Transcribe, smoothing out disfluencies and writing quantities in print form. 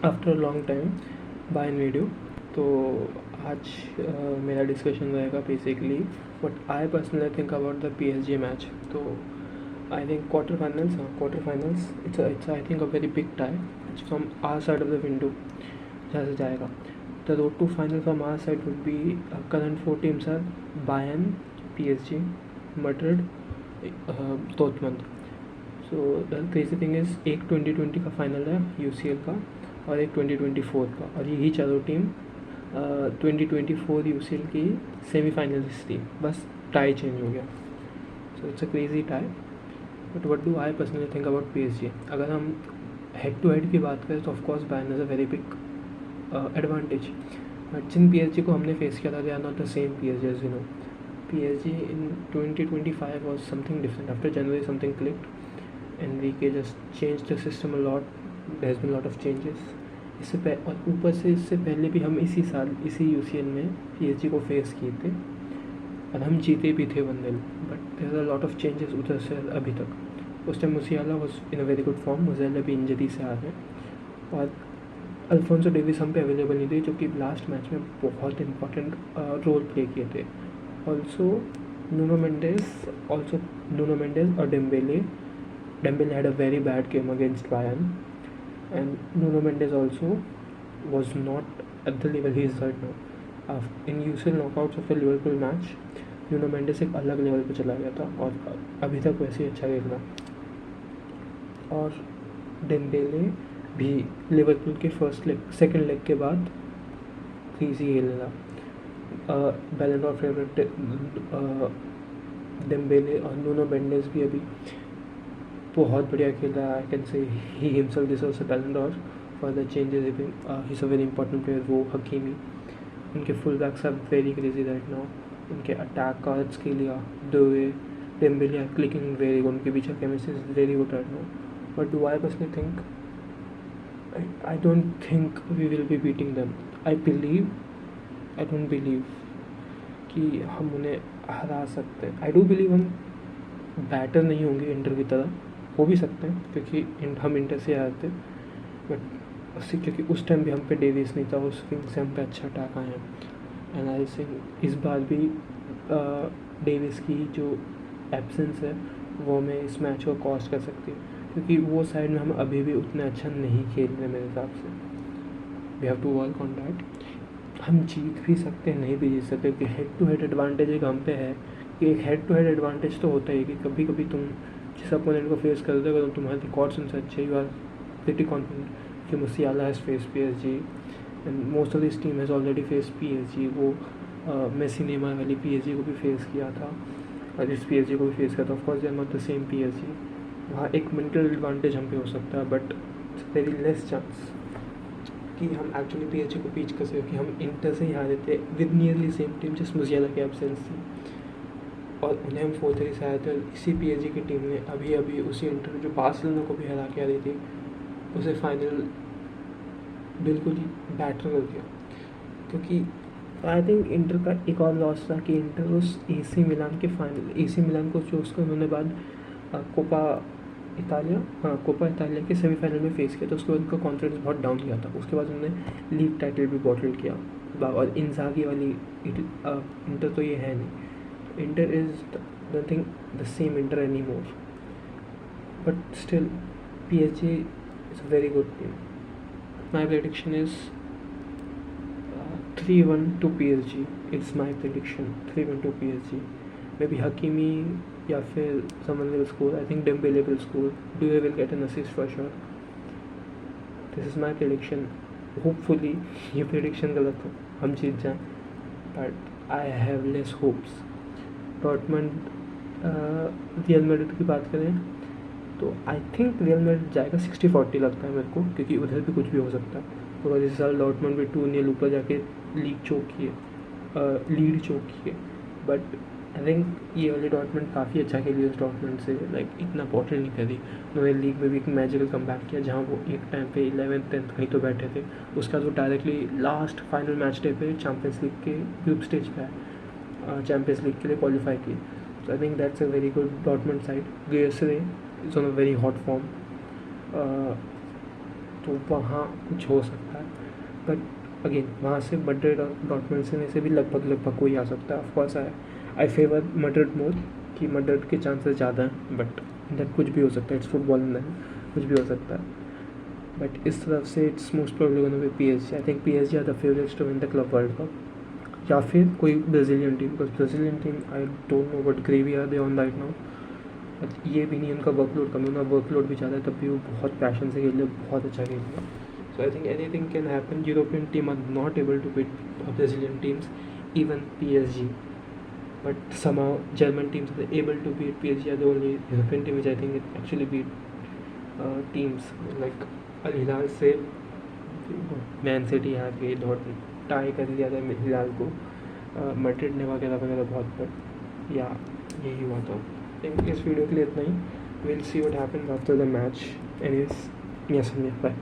After long time by in video. तो आज मेरा डिस्कशन रहेगा basically what I personally think about the PSG match. तो I think quarter finals it's I think a very big tie from our side of the window जहाँ से जाएगा। The road to final from our side would be current 4 teams are Bayern, PSG, Madrid, Dortmund. So the crazy thing is एक 2020 का final है UCL का और एक 2024 का, और यही चारों टीम 2024 UCL की सेमीफाइनलिस्ट थी, बस टाई चेंज हो गया। So it's a crazy tie. But what do I personally think about PSG? अगर हम हेड टू हेड की बात करें तो of course Bayern is a very big advantage, but जिन PSG को हमने फेस किया था they are not the same PSG as you know. PSG in 2025 was something different. After January something clicked. Enrique just changed the system a lot. There has been a lot of changes. और ऊपर से इससे पहले भी हम इसी साल इसी UCL में PSG को फेस किए थे और हम जीते भी थे 1-0, but there are lot of changes उधर से अभी तक। उस time Musiala was in a very good form, Musiala भी इंजरी से आ रहे हैं, और अल्फोंसो डेविस हम पे अवेलेबल नहीं थे जो कि लास्ट मैच में बहुत इंपॉर्टेंट रोल प्ले किए थे। ऑल्सो Nuno Mendes और Dembele had a very bad game against Bayern, and Nuno Mendes also was not at the level he is right now. In UCL knockouts of the Liverpool match, Nuno Mendes एक अलग level पे चला गया था और अभी तक वैसे ही अच्छा खेल रहा। और डेम्बेले भी लिवरपूल के सेकंड लेग के बाद क्रीजी खेल रहा। बैलन डॉर फेवरेट डेम्बेले और नूनो मेंडेस भी अभी बहुत बढ़िया खेल रहा है। I can say he himself deserves a Ballon d'Or for the changes he is a very important player. वो हकीमी, उनके full backs are very crazy right now. उनके अटैक कार्ड्स के लिए Doue Dembele are clicking very good, उनके बीच का chemistry is very good right now. But do I personally think I don't think we will be beating them. I don't believe कि हम उन्हें हरा सकते हैं। I do believe हम बैटर नहीं होंगे इंटर की तरह, हो भी सकते हैं क्योंकि हम इंटर से आए थे, बट उससे क्योंकि उस टाइम भी हम पे डेविस नहीं था, उस विंग से हम पे अच्छा अटैक आए हैं। एंड आई थिंक इस बार भी डेविस की जो एब्सेंस है वो हमें इस मैच को कॉस्ट कर सकती है, क्योंकि वो साइड में हम अभी भी उतना अच्छा नहीं खेल रहे मेरे हिसाब से। We have to work on that. हम जीत भी सकते हैं, नहीं भी जीत सकते, क्योंकि हेड टू हेड एडवांटेज एक हम पे है कि एक हेड टू हेड एडवांटेज तो होता ही कि कभी कभी तुम जिस अपोनेंट को फेस करते हो, अगर तुम्हारे रिकॉर्ड्स उनसे अच्छे, यू आर प्रीटी कॉन्फिडेंट कि मुसियाला has face PSG and most of this team has already face PSG। वो मेसी नेमार वाली PSG को भी फेस किया था और इस PSG को भी फेस किया था। Of course they are not the same PSG। वहाँ एक मेंटल एडवांटेज हम पे हो सकता है, but it's very less chance कि हम एक्चुअली PSG को बीच कर सकें, कि हम इंटर से ही हारे थे विद नियरली सेम टीम जिस मुसियाला की एब्सेंस थी, और उन्हें हम 4-3 से आए थे। इसी PSG की टीम ने अभी उसी इंटर जो बार्सिलोना को भी हरा के आ रही थी, उसे फाइनल बिल्कुल ही बैटर कर दिया। क्योंकि आई थिंक इंटर का एक और लॉस था कि इंटर उस AC मिलान के फाइनल, AC मिलान को चूज़ कर उन्होंने बाद कोपा इतालिया के सेमीफाइनल में फेस किया, तो उसके बाद उनका कॉन्फिडेंस बहुत डाउन गया था। उसके बाद उन्होंने लीग टाइटल भी बॉटल किया, और इंजागी वाली इंटर तो ये है नहीं। Inter is nothing the same inter any more, but still PSG is a very good team. My prediction is 3-1 to PSG. It's my prediction, 3-1 to PSG. Maybe Hakimi या फिर someone will score. I think Dembele will score. Doué will get an assist for sure. This is my prediction. Hopefully ये prediction गलत हो, हम जीत जाएं, but I have less hopes. Dortmund real Madrid की बात करें तो आई थिंक रियल मैड्रिड जाएगा 60-40 लगता है मेरे को, क्योंकि उधर भी कुछ भी हो सकता है। तो इस साल डॉर्टमंड भी 2-0 ऊपर जाके लीड चोक किए, बट आई थिंक ये वाली डॉर्टमंड काफ़ी अच्छा खेली उस डॉर्टमंड से, लाइक इतना बॉटल नहीं करी उन्होंने। लीग में भी एक मैजिकल कमबैक किया, जहाँ वो एक टाइम पे 11th-10th कहीं तो बैठे थे, उसका वो directly last final match day पे चैम्पियंस लीग के ग्रुप स्टेज पे है, चैम्पियंस लीग के लिए क्वालिफाई की। So I think that's a very good Dortmund side. गेसरे is on a very hot form. तो तो वहाँ कुछ हो सकता है, बट अगेन वहाँ से मैड्रिड और डॉर्टमुंड से में से भी लगभग कोई आ सकता है. ऑफकोर्स आई फेवर मैड्रिड मोर, कि मैड्रिड के चांसेस ज़्यादा हैं, बट दैट कुछ भी हो सकता है. इट्स फुटबॉल इन दैट, कुछ भी हो सकता है. बट इस तरफ से it's most probably gonna be PSG. I think PSG are the favourites to win the club world cup, या फिर कोई Brazilian team. Because Brazilian team I don't know what gravy are they on right now. ये भी नहीं उनका workload कम, उनका workload भी ज़्यादा है, तब भी वो बहुत पैशन से खेल रहे, बहुत अच्छा खेल रहे. So I think anything can happen. European team are not able to beat Brazilian teams, even PSG. But somehow German teams are able to beat PSG. Are the only European team which I think it actually beat teams like Al Hilal से man city आ गई, tie कर लिया था हिलाल को Madrid ने वगैरह वगैरह बहुत. पर या यही हुआ था. इस वीडियो के लिए इतना ही. Will see what happens after the match. Anyways, yes bye.